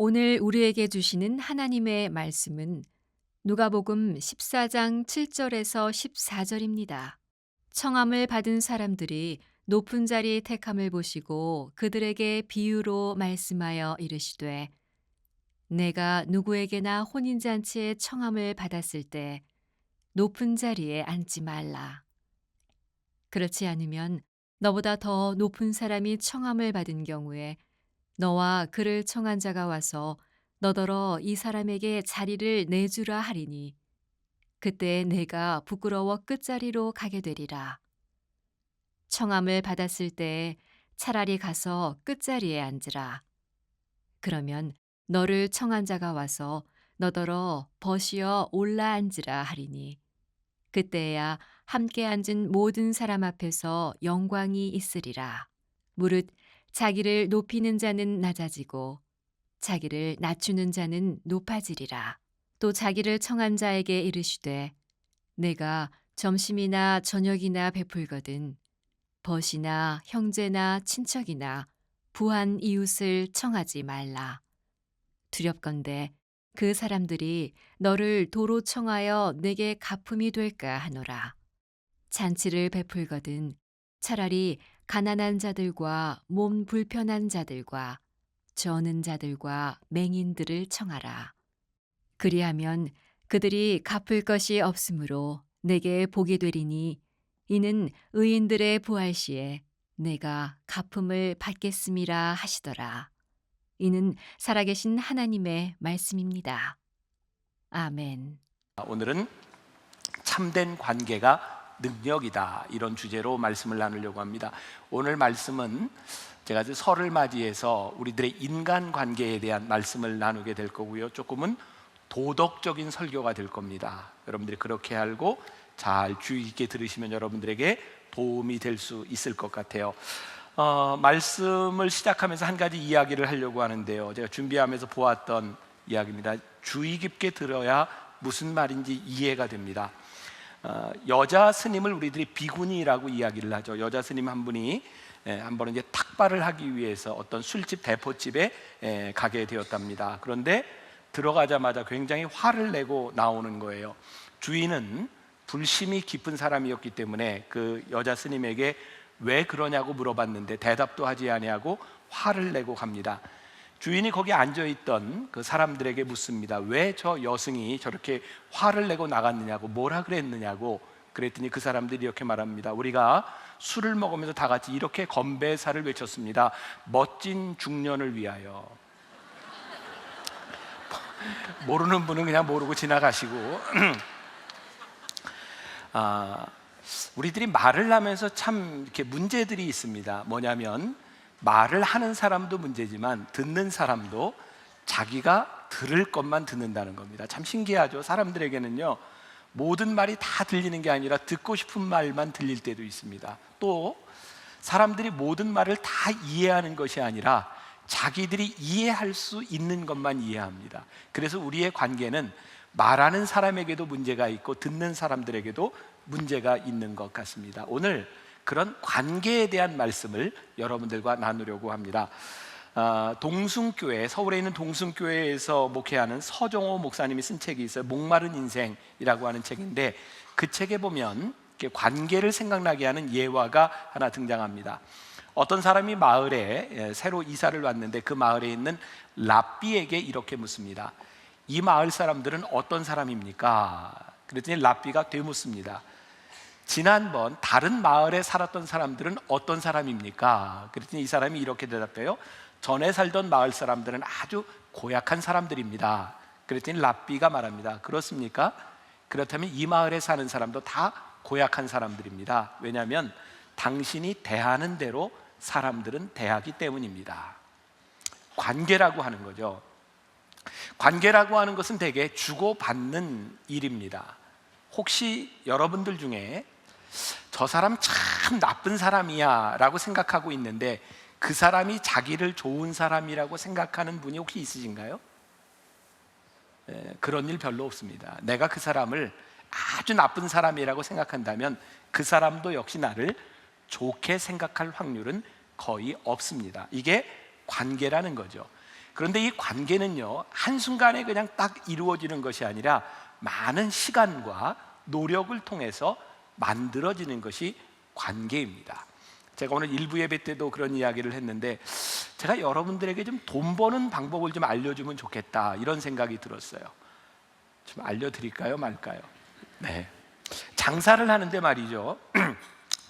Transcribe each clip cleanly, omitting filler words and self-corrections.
오늘 우리에게 주시는 하나님의 말씀은 누가복음 14장 7절에서 14절입니다. 청함을 받은 사람들이 높은 자리 택함을 보시고 그들에게 비유로 말씀하여 이르시되 내가 누구에게나 혼인잔치에 청함을 받았을 때 높은 자리에 앉지 말라. 그렇지 않으면 너보다 더 높은 사람이 청함을 받은 경우에 너와 그를 청한 자가 와서 너더러 이 사람에게 자리를 내주라 하리니 그때 내가 부끄러워 끝자리로 가게 되리라. 청함을 받았을 때 차라리 가서 끝자리에 앉으라. 그러면 너를 청한 자가 와서 너더러 벗이어 올라 앉으라 하리니 그때야 함께 앉은 모든 사람 앞에서 영광이 있으리라. 무릇 자기를 높이는 자는 낮아지고 자기를 낮추는 자는 높아지리라. 또 자기를 청한 자에게 이르시되 내가 점심이나 저녁이나 베풀거든 벗이나 형제나 친척이나 부한 이웃을 청하지 말라. 두렵건대 그 사람들이 너를 도로 청하여 내게 갚음이 될까 하노라. 잔치를 베풀거든 차라리 가난한 자들과 몸 불편한 자들과 저는 자들과 맹인들을 청하라. 그리하면 그들이 갚을 것이 없으므로 내게 복이 되리니 이는 의인들의 부활 시에 내가 갚음을 받겠음이라 하시더라. 이는 살아계신 하나님의 말씀입니다. 아멘. 오늘은 참된 관계가 능력이다, 이런 주제로 말씀을 나누려고 합니다. 오늘 말씀은 제가 설을 맞이해서 우리들의 인간관계에 대한 말씀을 나누게 될 거고요, 조금은 도덕적인 설교가 될 겁니다. 여러분들이 그렇게 알고 잘 주의 깊게 들으시면 여러분들에게 도움이 될 수 있을 것 같아요. 말씀을 시작하면서 한 가지 이야기를 하려고 하는데요, 제가 준비하면서 보았던 이야기입니다. 주의 깊게 들어야 무슨 말인지 이해가 됩니다. 여자 스님을 우리들이 비구니라고 이야기를 하죠. 여자 스님 한 분이 한 번은 이제 탁발을 하기 위해서 어떤 술집 대포집에 가게 되었답니다. 그런데 들어가자마자 굉장히 화를 내고 나오는 거예요. 주인은 불심이 깊은 사람이었기 때문에 그 여자 스님에게 왜 그러냐고 물어봤는데 대답도 하지 아니하고 화를 내고 갑니다. 주인이 거기 앉아있던 그 사람들에게 묻습니다. 왜 저 여승이 저렇게 화를 내고 나갔느냐고, 뭐라 그랬느냐고. 그랬더니 그 사람들이 이렇게 말합니다. 우리가 술을 먹으면서 다 같이 이렇게 건배사를 외쳤습니다. 멋진 중년을 위하여. 모르는 분은 그냥 모르고 지나가시고 우리들이 말을 하면서 참 이렇게 문제들이 있습니다. 뭐냐면 말을 하는 사람도 문제지만 듣는 사람도 자기가 들을 것만 듣는다는 겁니다. 참 신기하죠. 사람들에게는요, 모든 말이 다 들리는 게 아니라 듣고 싶은 말만 들릴 때도 있습니다. 또 사람들이 모든 말을 다 이해하는 것이 아니라 자기들이 이해할 수 있는 것만 이해합니다. 그래서 우리의 관계는 말하는 사람에게도 문제가 있고 듣는 사람들에게도 문제가 있는 것 같습니다. 오늘 그런 관계에 대한 말씀을 여러분들과 나누려고 합니다. 동숭교회, 서울에 있는 동숭교회에서 목회하는 서정호 목사님이 쓴 책이 있어요. 목마른 인생이라고 하는 책인데, 그 책에 보면 관계를 생각나게 하는 예화가 하나 등장합니다. 어떤 사람이 마을에 새로 이사를 왔는데 그 마을에 있는 랍비에게 이렇게 묻습니다. 이 마을 사람들은 어떤 사람입니까? 그랬더니 랍비가 되묻습니다. 지난번 다른 마을에 살았던 사람들은 어떤 사람입니까? 그랬더니 이 사람이 이렇게 대답해요. 전에 살던 마을 사람들은 아주 고약한 사람들입니다. 그랬더니 랍비가 말합니다. 그렇습니까? 그렇다면 이 마을에 사는 사람도 다 고약한 사람들입니다. 왜냐하면 당신이 대하는 대로 사람들은 대하기 때문입니다. 관계라고 하는 거죠. 관계라고 하는 것은 대개 주고받는 일입니다. 혹시 여러분들 중에 저 사람 참 나쁜 사람이야 라고 생각하고 있는데 그 사람이 자기를 좋은 사람이라고 생각하는 분이 혹시 있으신가요? 그런 일 별로 없습니다. 내가 그 사람을 아주 나쁜 사람이라고 생각한다면 그 사람도 역시 나를 좋게 생각할 확률은 거의 없습니다. 이게 관계라는 거죠. 그런데 이 관계는요, 한순간에 그냥 딱 이루어지는 것이 아니라 많은 시간과 노력을 통해서 만들어지는 것이 관계입니다. 제가 오늘 일부 예배 때도 그런 이야기를 했는데, 제가 여러분들에게 좀 돈 버는 방법을 좀 알려주면 좋겠다, 이런 생각이 들었어요. 좀 알려드릴까요, 말까요? 네. 장사를 하는데 말이죠.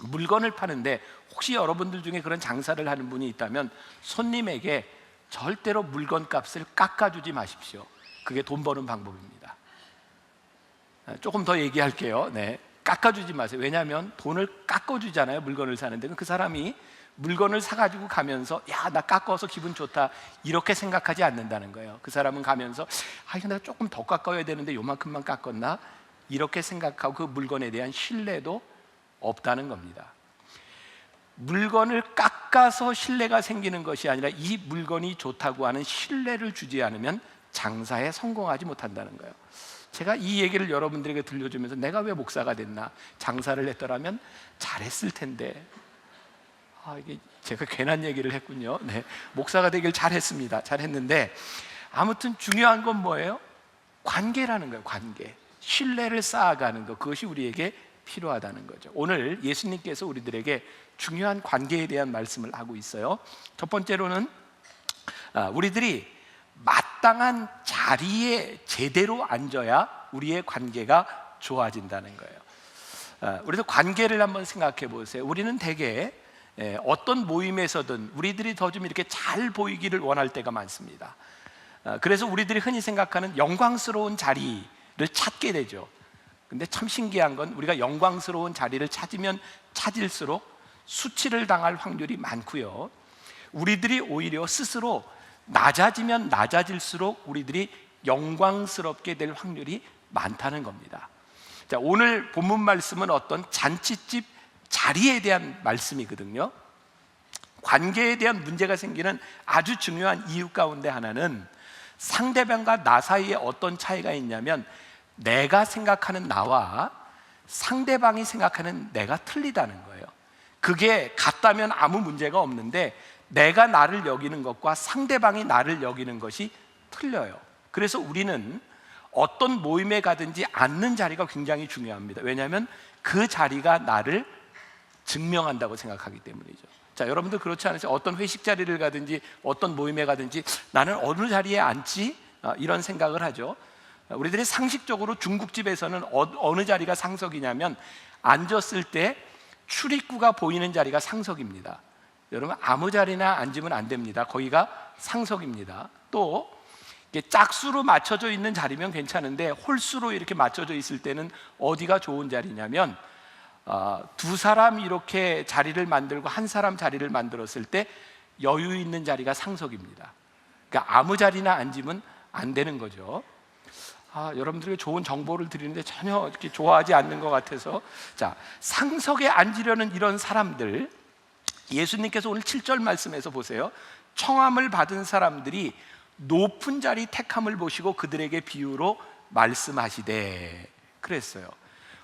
물건을 파는데 혹시 여러분들 중에 그런 장사를 하는 분이 있다면 손님에게 절대로 물건 값을 깎아주지 마십시오. 그게 돈 버는 방법입니다. 조금 더 얘기할게요. 네. 깎아주지 마세요. 왜냐하면 돈을 깎아주잖아요, 물건을 사는데. 그 사람이 물건을 사가지고 가면서 야, 나 깎아서 기분 좋다, 이렇게 생각하지 않는다는 거예요. 그 사람은 가면서 이거 내가 조금 더 깎아야 되는데 요만큼만 깎았나, 이렇게 생각하고 그 물건에 대한 신뢰도 없다는 겁니다. 물건을 깎아서 신뢰가 생기는 것이 아니라 이 물건이 좋다고 하는 신뢰를 주지 않으면 장사에 성공하지 못한다는 거예요. 제가 이 얘기를 여러분들에게 들려주면서 내가 왜 목사가 됐나, 장사를 했더라면 잘했을 텐데, 이게 제가 괜한 얘기를 했군요. 네, 목사가 되길 잘했습니다. 잘했는데 아무튼 중요한 건 뭐예요? 관계라는 거예요. 관계, 신뢰를 쌓아가는 것, 그것이 우리에게 필요하다는 거죠. 오늘 예수님께서 우리들에게 중요한 관계에 대한 말씀을 하고 있어요. 첫 번째로는 우리들이 마땅한 자리에 제대로 앉아야 우리의 관계가 좋아진다는 거예요. 우리도 관계를 한번 생각해 보세요. 우리는 대개 어떤 모임에서든 우리들이 더 좀 이렇게 잘 보이기를 원할 때가 많습니다. 그래서 우리들이 흔히 생각하는 영광스러운 자리를 찾게 되죠. 근데 참 신기한 건 우리가 영광스러운 자리를 찾으면 찾을수록 수치를 당할 확률이 많고요, 우리들이 오히려 스스로 낮아지면 낮아질수록 우리들이 영광스럽게 될 확률이 많다는 겁니다. 자, 오늘 본문 말씀은 어떤 잔치집 자리에 대한 말씀이거든요. 관계에 대한 문제가 생기는 아주 중요한 이유 가운데 하나는 상대방과 나 사이에 어떤 차이가 있냐면, 내가 생각하는 나와 상대방이 생각하는 내가 틀리다는 거예요. 그게 같다면 아무 문제가 없는데 내가 나를 여기는 것과 상대방이 나를 여기는 것이 틀려요. 그래서 우리는 어떤 모임에 가든지 앉는 자리가 굉장히 중요합니다. 왜냐하면 그 자리가 나를 증명한다고 생각하기 때문이죠. 자, 여러분들 그렇지 않으세요? 어떤 회식 자리를 가든지 어떤 모임에 가든지 나는 어느 자리에 앉지? 이런 생각을 하죠. 우리들이 상식적으로 중국집에서는 어느 자리가 상석이냐면, 앉았을 때 출입구가 보이는 자리가 상석입니다. 여러분, 아무 자리나 앉으면 안 됩니다. 거기가 상석입니다. 또 짝수로 맞춰져 있는 자리면 괜찮은데 홀수로 이렇게 맞춰져 있을 때는 어디가 좋은 자리냐면, 두 사람 이렇게 자리를 만들고 한 사람 자리를 만들었을 때 여유 있는 자리가 상석입니다. 그러니까 아무 자리나 앉으면 안 되는 거죠. 여러분들에게 좋은 정보를 드리는데 전혀 이렇게 좋아하지 않는 것 같아서, 자, 상석에 앉으려는 이런 사람들, 예수님께서 오늘 7절 말씀에서 보세요. 청함을 받은 사람들이 높은 자리 택함을 보시고 그들에게 비유로 말씀하시되 그랬어요.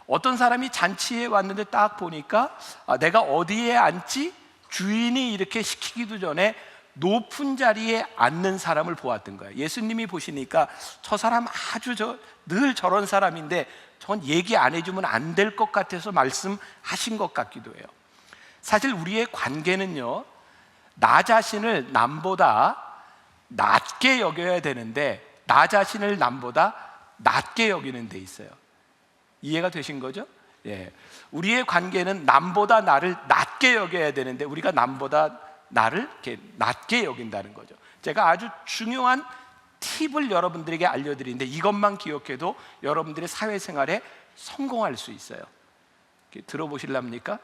어떤 사람이 잔치에 왔는데 딱 보니까 내가 어디에 앉지? 주인이 이렇게 시키기도 전에 높은 자리에 앉는 사람을 보았던 거예요. 예수님이 보시니까 저 사람 아주 늘 저런 사람인데 전 얘기 안 해주면 안 될 것 같아서 말씀하신 것 같기도 해요. 사실 우리의 관계는요, 나 자신을 남보다 낮게 여겨야 되는데 나 자신을 남보다 낮게 여기는 데 있어요. 이해가 되신 거죠? 예. 우리의 관계는 남보다 나를 낮게 여겨야 되는데 우리가 남보다 나를 이렇게 낮게 여긴다는 거죠. 제가 아주 중요한 팁을 여러분들에게 알려드리는데 이것만 기억해도 여러분들의 사회생활에 성공할 수 있어요. 들어보실랍니까?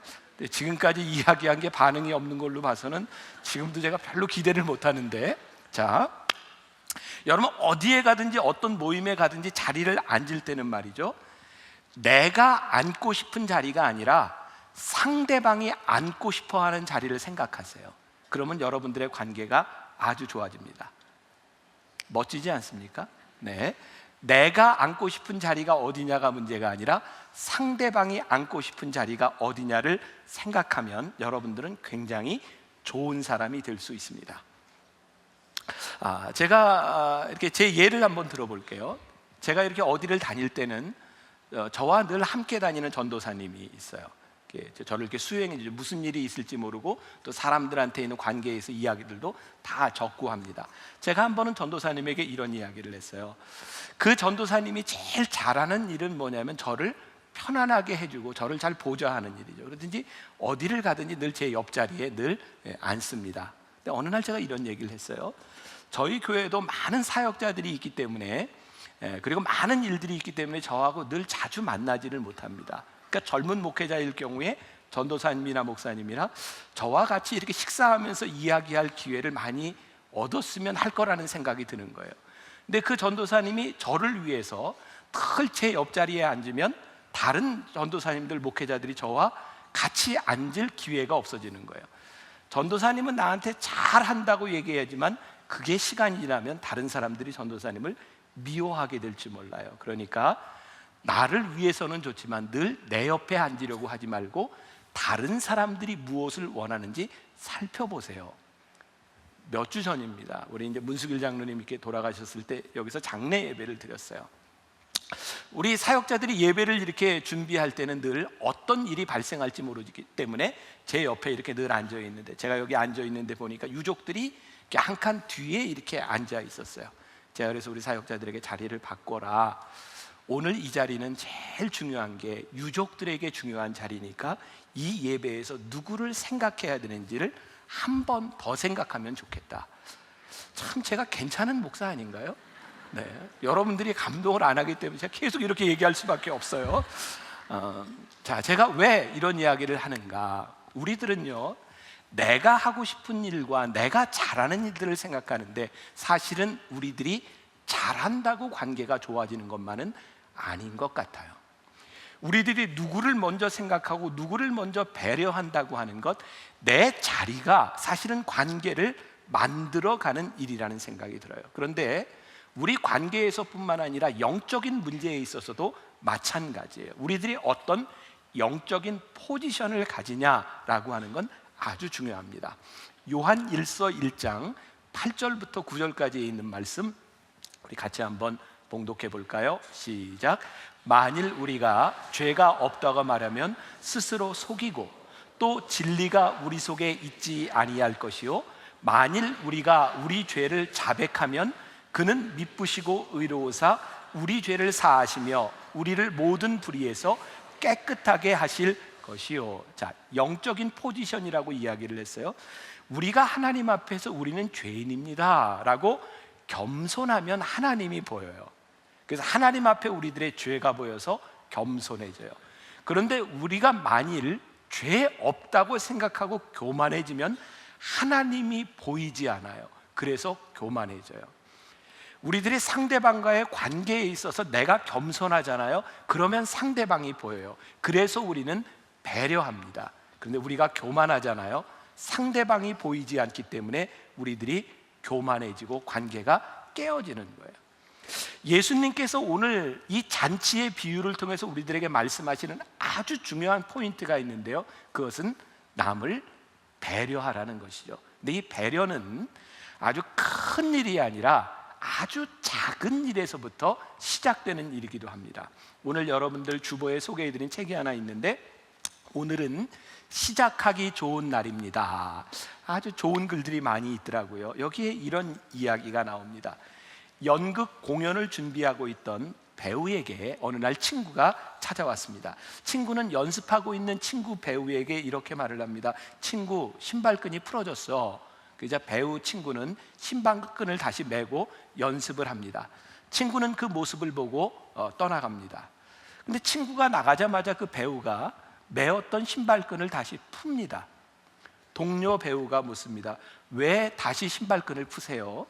지금까지 이야기한 게 반응이 없는 걸로 봐서는 지금도 제가 별로 기대를 못하는데, 자, 여러분 어디에 가든지 어떤 모임에 가든지 자리를 앉을 때는 말이죠, 내가 앉고 싶은 자리가 아니라 상대방이 앉고 싶어하는 자리를 생각하세요. 그러면 여러분들의 관계가 아주 좋아집니다. 멋지지 않습니까? 네, 내가 앉고 싶은 자리가 어디냐가 문제가 아니라 상대방이 앉고 싶은 자리가 어디냐를 생각하면 여러분들은 굉장히 좋은 사람이 될 수 있습니다. 제가 이렇게 제 예를 한번 들어볼게요. 제가 이렇게 어디를 다닐 때는 저와 늘 함께 다니는 전도사님이 있어요. 저를 이렇게 수행해 주죠. 무슨 일이 있을지 모르고 또 사람들한테 있는 관계에서 이야기들도 다 적고 합니다. 제가 한 번은 전도사님에게 이런 이야기를 했어요. 그 전도사님이 제일 잘하는 일은 뭐냐면 저를 편안하게 해주고 저를 잘 보좌하는 일이죠. 그러든지 어디를 가든지 늘 제 옆자리에 늘 앉습니다. 근데 어느 날 제가 이런 얘기를 했어요. 저희 교회에도 많은 사역자들이 있기 때문에 그리고 많은 일들이 있기 때문에 저하고 늘 자주 만나지를 못합니다. 그러니까 젊은 목회자일 경우에 전도사님이나 목사님이나 저와 같이 이렇게 식사하면서 이야기할 기회를 많이 얻었으면 할 거라는 생각이 드는 거예요. 근데 그 전도사님이 저를 위해서 늘 제 옆자리에 앉으면 다른 전도사님들, 목회자들이 저와 같이 앉을 기회가 없어지는 거예요. 전도사님은 나한테 잘한다고 얘기하지만 그게 시간이 지나면 다른 사람들이 전도사님을 미워하게 될지 몰라요. 그러니까 나를 위해서는 좋지만 늘 내 옆에 앉으려고 하지 말고 다른 사람들이 무엇을 원하는지 살펴보세요. 몇 주 전입니다. 우리 이제 문수길 장로님 이렇게 돌아가셨을 때 여기서 장례 예배를 드렸어요. 우리 사역자들이 예배를 이렇게 준비할 때는 늘 어떤 일이 발생할지 모르기 때문에 제 옆에 이렇게 늘 앉아 있는데, 제가 여기 앉아 있는데 보니까 유족들이 한 칸 뒤에 이렇게 앉아 있었어요. 제가 그래서 우리 사역자들에게 자리를 바꿔라. 오늘 이 자리는 제일 중요한 게 유족들에게 중요한 자리니까 이 예배에서 누구를 생각해야 되는지를 한 번 더 생각하면 좋겠다. 참 제가 괜찮은 목사 아닌가요? 네, 여러분들이 감동을 안 하기 때문에 제가 계속 이렇게 얘기할 수밖에 없어요. 제가 왜 이런 이야기를 하는가? 우리들은요, 내가 하고 싶은 일과 내가 잘하는 일들을 생각하는데 사실은 우리들이 잘한다고 관계가 좋아지는 것만은 아닌 것 같아요. 우리들이 누구를 먼저 생각하고 누구를 먼저 배려한다고 하는 것, 내 자리가 사실은 관계를 만들어가는 일이라는 생각이 들어요. 그런데 우리 관계에서뿐만 아니라 영적인 문제에 있어서도 마찬가지예요. 우리들이 어떤 영적인 포지션을 가지냐라고 하는 건 아주 중요합니다. 요한 1서 1장 8절부터 9절까지에 있는 말씀 우리 같이 한번 봉독해 볼까요? 시작. 만일 우리가 죄가 없다고 말하면 스스로 속이고 또 진리가 우리 속에 있지 아니할 것이요, 만일 우리가 우리 죄를 자백하면 그는 미쁘시고 의로우사 우리 죄를 사하시며 우리를 모든 불의에서 깨끗하게 하실 것이요. 자, 영적인 포지션이라고 이야기를 했어요. 우리가 하나님 앞에서 우리는 죄인입니다 라고 겸손하면 하나님이 보여요. 그래서 하나님 앞에 우리들의 죄가 보여서 겸손해져요. 그런데 우리가 만일 죄 없다고 생각하고 교만해지면 하나님이 보이지 않아요. 그래서 교만해져요. 우리들이 상대방과의 관계에 있어서 내가 겸손하잖아요. 그러면 상대방이 보여요. 그래서 우리는 배려합니다. 그런데 우리가 교만하잖아요. 상대방이 보이지 않기 때문에 우리들이 교만해지고 관계가 깨어지는 거예요. 예수님께서 오늘 이 잔치의 비유를 통해서 우리들에게 말씀하시는 아주 중요한 포인트가 있는데요, 그것은 남을 배려하라는 것이죠. 근데 이 배려는 아주 큰 일이 아니라 아주 작은 일에서부터 시작되는 일이기도 합니다. 오늘 여러분들 주보에 소개해드린 책이 하나 있는데, 오늘은 시작하기 좋은 날입니다. 아주 좋은 글들이 많이 있더라고요. 여기에 이런 이야기가 나옵니다. 연극 공연을 준비하고 있던 배우에게 어느 날 친구가 찾아왔습니다. 친구는 연습하고 있는 친구 배우에게 이렇게 말을 합니다. 친구, 신발끈이 풀어졌어. 그러자 배우 친구는 신발끈을 다시 매고 연습을 합니다. 친구는 그 모습을 보고 떠나갑니다. 근데 친구가 나가자마자 그 배우가 매었던 신발끈을 다시 풉니다. 동료 배우가 묻습니다. 왜 다시 신발끈을 푸세요?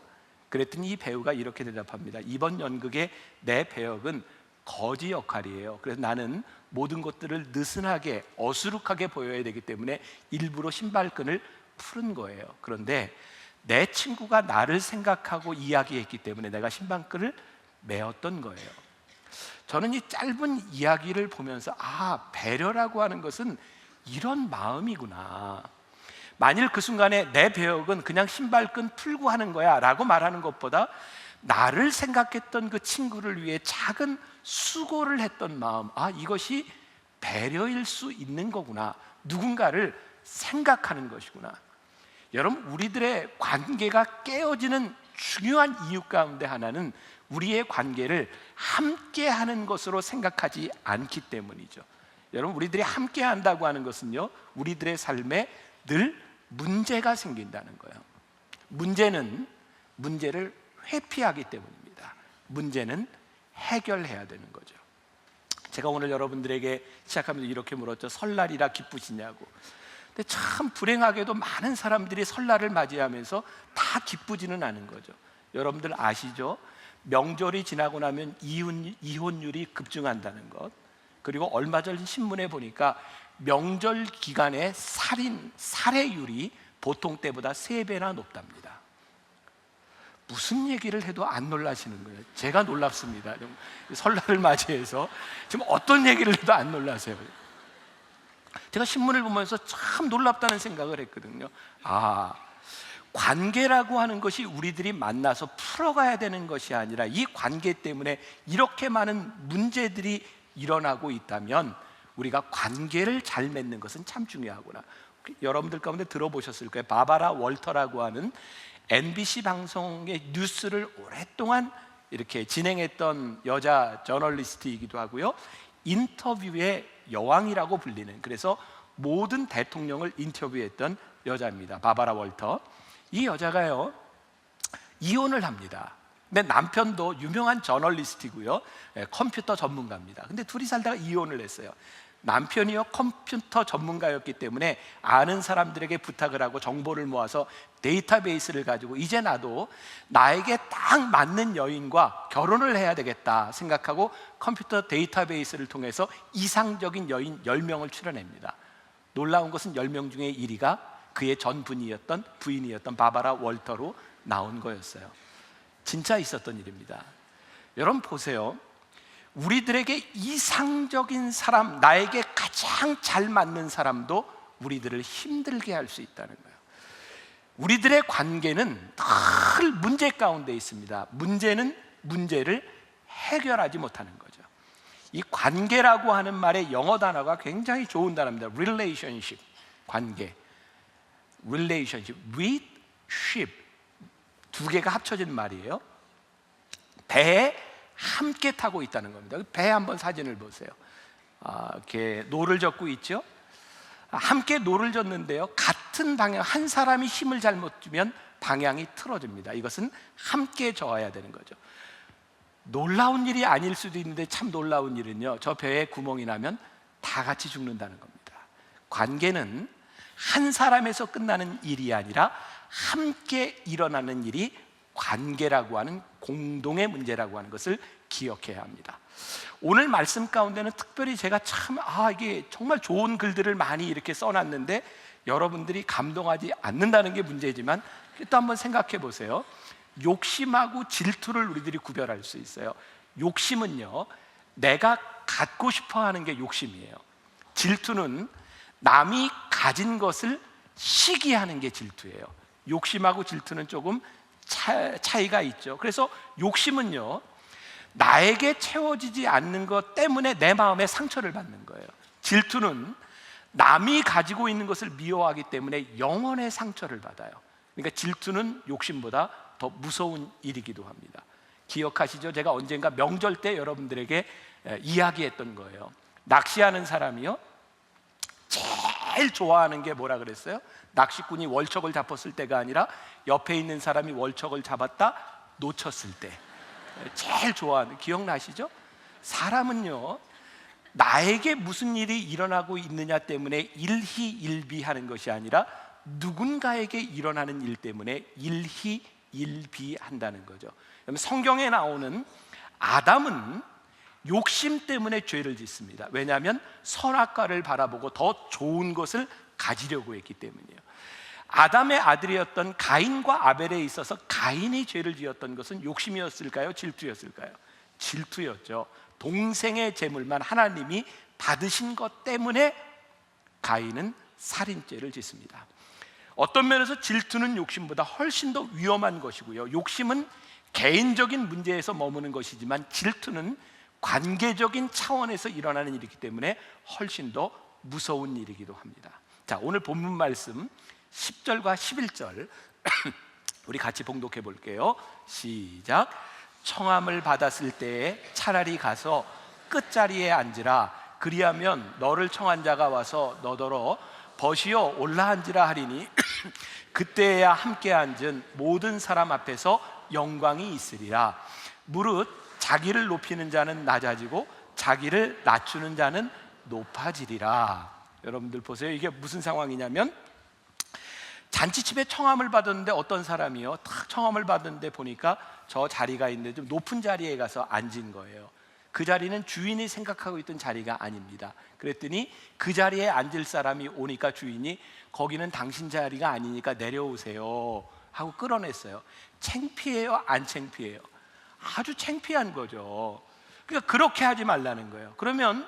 그랬더니 이 배우가 이렇게 대답합니다. 이번 연극의 내 배역은 거지 역할이에요. 그래서 나는 모든 것들을 느슨하게 어수룩하게 보여야 되기 때문에 일부러 신발끈을 푸른 거예요. 그런데 내 친구가 나를 생각하고 이야기했기 때문에 내가 신발끈을 메었던 거예요. 저는 이 짧은 이야기를 보면서 배려라고 하는 것은 이런 마음이구나. 만일 그 순간에 내 배역은 그냥 신발끈 풀고 하는 거야 라고 말하는 것보다 나를 생각했던 그 친구를 위해 작은 수고를 했던 마음, 이것이 배려일 수 있는 거구나, 누군가를 생각하는 것이구나. 여러분, 우리들의 관계가 깨어지는 중요한 이유 가운데 하나는 우리의 관계를 함께 하는 것으로 생각하지 않기 때문이죠. 여러분, 우리들이 함께 한다고 하는 것은요, 우리들의 삶에 늘 문제가 생긴다는 거예요. 문제는 문제를 회피하기 때문입니다. 문제는 해결해야 되는 거죠. 제가 오늘 여러분들에게 시작하면서 이렇게 물었죠. 설날이라 기쁘시냐고. 근데 참 불행하게도 많은 사람들이 설날을 맞이하면서 다 기쁘지는 않은 거죠. 여러분들 아시죠? 명절이 지나고 나면 이혼율이 급증한다는 것. 그리고 얼마 전 신문에 보니까 명절 기간에 살해율이 보통 때보다 3배나 높답니다. 무슨 얘기를 해도 안 놀라시는 거예요. 제가 놀랍습니다. 설날을 맞이해서 지금 어떤 얘기를 해도 안 놀라세요. 제가 신문을 보면서 참 놀랍다는 생각을 했거든요. 관계라고 하는 것이 우리들이 만나서 풀어가야 되는 것이 아니라 이 관계 때문에 이렇게 많은 문제들이 일어나고 있다면 우리가 관계를 잘 맺는 것은 참 중요하구나. 여러분들 가운데 들어보셨을 거예요. 바바라 월터라고 하는 MBC 방송의 뉴스를 오랫동안 이렇게 진행했던 여자 저널리스트이기도 하고요, 인터뷰의 여왕이라고 불리는, 그래서 모든 대통령을 인터뷰했던 여자입니다. 바바라 월터. 이 여자가요, 이혼을 합니다. 근데 남편도 유명한 저널리스트이고요, 컴퓨터 전문가입니다. 근데 둘이 살다가 이혼을 했어요. 남편이요, 컴퓨터 전문가였기 때문에 아는 사람들에게 부탁을 하고 정보를 모아서 데이터베이스를 가지고 이제 나도 나에게 딱 맞는 여인과 결혼을 해야 되겠다 생각하고 컴퓨터 데이터베이스를 통해서 이상적인 여인 10명을 추려냅니다. 놀라운 것은 10명 중에 1위가 그의 전 부인이었던 바바라 월터로 나온 거였어요. 진짜 있었던 일입니다. 여러분 보세요. 우리들에게 이상적인 사람, 나에게 가장 잘 맞는 사람도 우리들을 힘들게 할 수 있다는 거예요. 우리들의 관계는 늘 문제 가운데 있습니다. 문제는 문제를 해결하지 못하는 거죠. 이 관계라고 하는 말의 영어 단어가 굉장히 좋은 단어입니다. relationship, 관계. relationship, with ship, 두 개가 합쳐진 말이에요. 배에 함께 타고 있다는 겁니다. 배 한번 사진을 보세요. 이렇게 노를 젓고 있죠. 함께 노를 젓는데요, 같은 방향, 한 사람이 힘을 잘못 주면 방향이 틀어집니다. 이것은 함께 저어야 되는 거죠. 놀라운 일이 아닐 수도 있는데 참 놀라운 일은요, 저 배에 구멍이 나면 다 같이 죽는다는 겁니다. 관계는 한 사람에서 끝나는 일이 아니라 함께 일어나는 일이 관계라고 하는 공동의 문제라고 하는 것을 기억해야 합니다. 오늘 말씀 가운데는 특별히 제가 참 이게 정말 좋은 글들을 많이 이렇게 써놨는데 여러분들이 감동하지 않는다는 게 문제지만 또 한번 생각해 보세요. 욕심하고 질투를 우리들이 구별할 수 있어요. 욕심은요, 내가 갖고 싶어 하는 게 욕심이에요. 질투는 남이 가진 것을 시기하는 게 질투예요. 욕심하고 질투는 조금 차이가 있죠. 그래서 욕심은요, 나에게 채워지지 않는 것 때문에 내 마음에 상처를 받는 거예요. 질투는 남이 가지고 있는 것을 미워하기 때문에 영혼의 상처를 받아요. 그러니까 질투는 욕심보다 더 무서운 일이기도 합니다. 기억하시죠? 제가 언젠가 명절 때 여러분들에게 이야기했던 거예요. 낚시하는 사람이요, 제일 좋아하는 게 뭐라 그랬어요? 낚시꾼이 월척을 잡았을 때가 아니라 옆에 있는 사람이 월척을 잡았다 놓쳤을 때 제일 좋아하는, 기억나시죠? 사람은요, 나에게 무슨 일이 일어나고 있느냐 때문에 일희일비하는 것이 아니라 누군가에게 일어나는 일 때문에 일희일비한다는 거죠. 성경에 나오는 아담은 욕심 때문에 죄를 짓습니다. 왜냐하면 선악과를 바라보고 더 좋은 것을 가지려고 했기 때문이에요. 아담의 아들이었던 가인과 아벨에 있어서 가인이 죄를 지었던 것은 욕심이었을까요? 질투였을까요? 질투였죠. 동생의 재물만 하나님이 받으신 것 때문에 가인은 살인죄를 짓습니다. 어떤 면에서 질투는 욕심보다 훨씬 더 위험한 것이고요. 욕심은 개인적인 문제에서 머무는 것이지만 질투는 관계적인 차원에서 일어나는 일이기 때문에 훨씬 더 무서운 일이기도 합니다. 자, 오늘 본문 말씀 10절과 11절 우리 같이 봉독해 볼게요. 시작. 청함을 받았을 때에 차라리 가서 끝자리에 앉으라. 그리하면 너를 청한 자가 와서 너더러 벗이여 올라앉으라 하리니 그때야 함께 앉은 모든 사람 앞에서 영광이 있으리라. 무릇 자기를 높이는 자는 낮아지고 자기를 낮추는 자는 높아지리라. 여러분들 보세요. 이게 무슨 상황이냐면 잔치집에 청함을 받았는데 어떤 사람이요 탁 청함을 받았는데 보니까 저 자리가 있는데 좀 높은 자리에 가서 앉은 거예요. 그 자리는 주인이 생각하고 있던 자리가 아닙니다. 그랬더니 그 자리에 앉을 사람이 오니까 주인이 거기는 당신 자리가 아니니까 내려오세요 하고 끌어냈어요. 창피해요? 안 창피해요? 아주 창피한 거죠. 그러니까 그렇게 하지 말라는 거예요. 그러면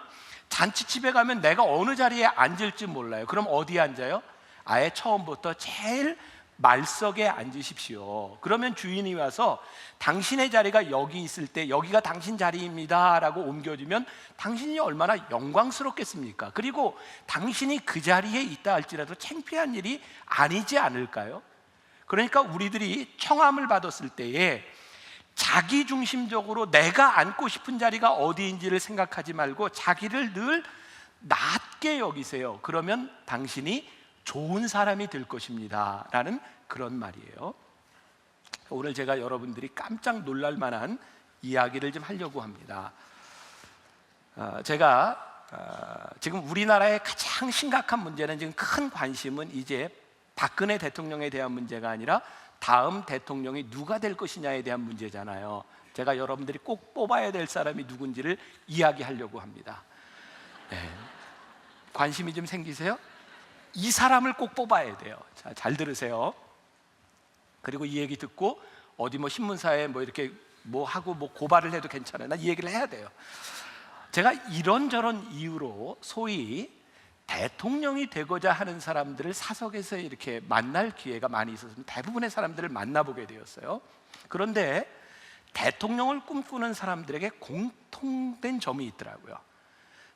잔치집에 가면 내가 어느 자리에 앉을지 몰라요. 그럼 어디에 앉아요? 아예 처음부터 제일 말석에 앉으십시오. 그러면 주인이 와서 당신의 자리가 여기 있을 때 여기가 당신 자리입니다 라고 옮겨주면 당신이 얼마나 영광스럽겠습니까? 그리고 당신이 그 자리에 있다 할지라도 창피한 일이 아니지 않을까요? 그러니까 우리들이 청함을 받았을 때에 자기중심적으로 내가 앉고 싶은 자리가 어디인지를 생각하지 말고 자기를 늘 낮게 여기세요. 그러면 당신이 좋은 사람이 될 것입니다 라는 그런 말이에요. 오늘 제가 여러분들이 깜짝 놀랄 만한 이야기를 좀 하려고 합니다. 제가 지금 우리나라의 가장 심각한 문제는 지금 큰 관심은 이제 박근혜 대통령에 대한 문제가 아니라 다음 대통령이 누가 될 것이냐에 대한 문제잖아요. 제가 여러분들이 꼭 뽑아야 될 사람이 누군지를 이야기하려고 합니다. 네. 관심이 좀 생기세요? 이 사람을 꼭 뽑아야 돼요. 자, 잘 들으세요. 그리고 이 얘기 듣고 어디 뭐 신문사에 뭐 이렇게 뭐 하고 뭐 고발을 해도 괜찮아요. 나 이 얘기를 해야 돼요. 제가 이런저런 이유로 소위 대통령이 되고자 하는 사람들을 사석에서 이렇게 만날 기회가 많이 있었습니다. 대부분의 사람들을 만나보게 되었어요. 그런데 대통령을 꿈꾸는 사람들에게 공통된 점이 있더라고요.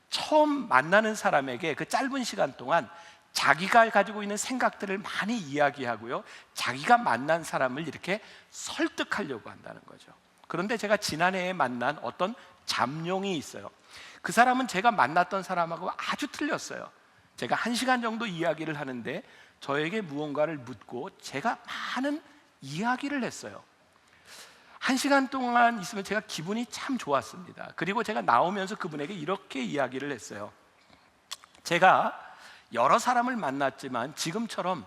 처음 만나는 사람에게 그 짧은 시간 동안 자기가 가지고 있는 생각들을 많이 이야기하고요, 자기가 만난 사람을 이렇게 설득하려고 한다는 거죠. 그런데 제가 지난해에 만난 어떤 잠룡이 있어요. 그 사람은 제가 만났던 사람하고 아주 틀렸어요. 제가 1시간 정도 이야기를 하는데 저에게 무언가를 묻고 제가 많은 이야기를 했어요. 1시간 동안 있으면 제가 기분이 참 좋았습니다. 그리고 제가 나오면서 그분에게 이렇게 이야기를 했어요. 제가 여러 사람을 만났지만 지금처럼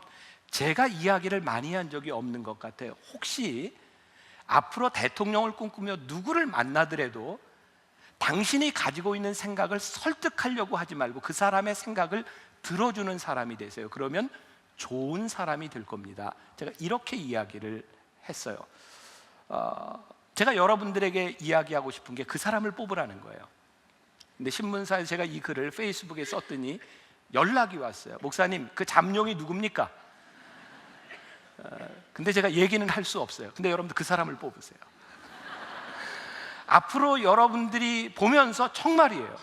제가 이야기를 많이 한 적이 없는 것 같아요. 혹시 앞으로 대통령을 꿈꾸며 누구를 만나더라도 당신이 가지고 있는 생각을 설득하려고 하지 말고 그 사람의 생각을 들어주는 사람이 되세요. 그러면 좋은 사람이 될 겁니다. 제가 이렇게 이야기를 했어요. 제가 여러분들에게 이야기하고 싶은 게 그 사람을 뽑으라는 거예요. 근데 신문사에 제가 이 글을 페이스북에 썼더니 연락이 왔어요. 목사님, 그 잠룡이 누굽니까? 근데 제가 얘기는 할 수 없어요. 근데 여러분들 그 사람을 뽑으세요. 앞으로 여러분들이 보면서 정말이에요.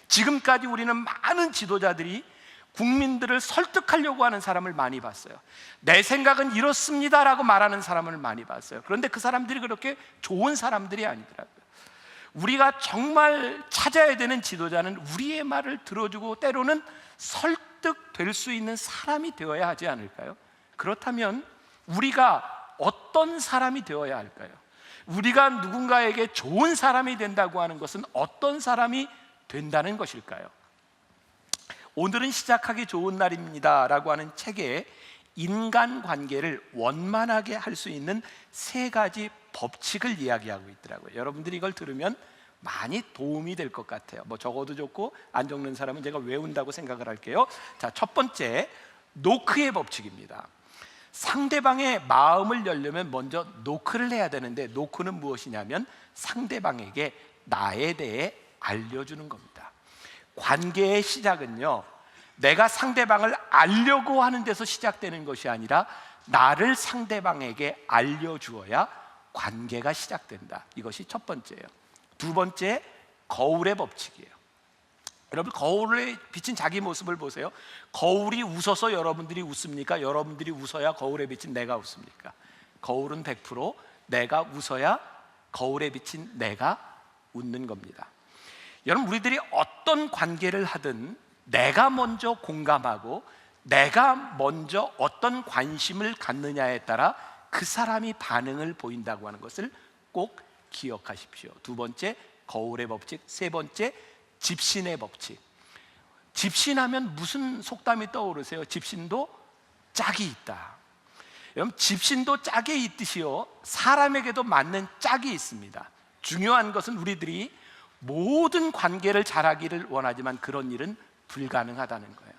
지금까지 우리는 많은 지도자들이 국민들을 설득하려고 하는 사람을 많이 봤어요. 내 생각은 이렇습니다라고 말하는 사람을 많이 봤어요. 그런데 그 사람들이 그렇게 좋은 사람들이 아니더라고요. 우리가 정말 찾아야 되는 지도자는 우리의 말을 들어주고 때로는 설득될 수 있는 사람이 되어야 하지 않을까요? 그렇다면 우리가 어떤 사람이 되어야 할까요? 우리가 누군가에게 좋은 사람이 된다고 하는 것은 어떤 사람이 된다는 것일까요? 오늘은 시작하기 좋은 날입니다 라고 하는 책에 인간관계를 원만하게 할 수 있는 3가지 법칙을 이야기하고 있더라고요. 여러분들이 이걸 들으면 많이 도움이 될 것 같아요. 뭐 적어도 좋고 안 적는 사람은 제가 외운다고 생각을 할게요. 자, 첫 번째, 노크의 법칙입니다. 상대방의 마음을 열려면 먼저 노크를 해야 되는데, 노크는 무엇이냐면 상대방에게 나에 대해 알려주는 겁니다. 관계의 시작은요, 내가 상대방을 알려고 하는 데서 시작되는 것이 아니라 나를 상대방에게 알려주어야 관계가 시작된다. 이것이 첫 번째예요. 두 번째, 거울의 법칙이에요. 여러분, 거울에 비친 자기 모습을 보세요. 거울이 웃어서 여러분들이 웃습니까? 여러분들이 웃어야 거울에 비친 내가 웃습니까? 거울은 100% 내가 웃어야 거울에 비친 내가 웃는 겁니다. 여러분, 우리들이 어떤 관계를 하든 내가 먼저 공감하고 내가 먼저 어떤 관심을 갖느냐에 따라 그 사람이 반응을 보인다고 하는 것을 꼭 기억하십시오. 두 번째, 거울의 법칙. 세 번째, 집신의 법칙. 집신하면 무슨 속담이 떠오르세요? 집신도 짝이 있다. 여러분, 집신도 짝에 있듯이요, 사람에게도 맞는 짝이 있습니다. 중요한 것은 우리들이 모든 관계를 잘하기를 원하지만 그런 일은 불가능하다는 거예요.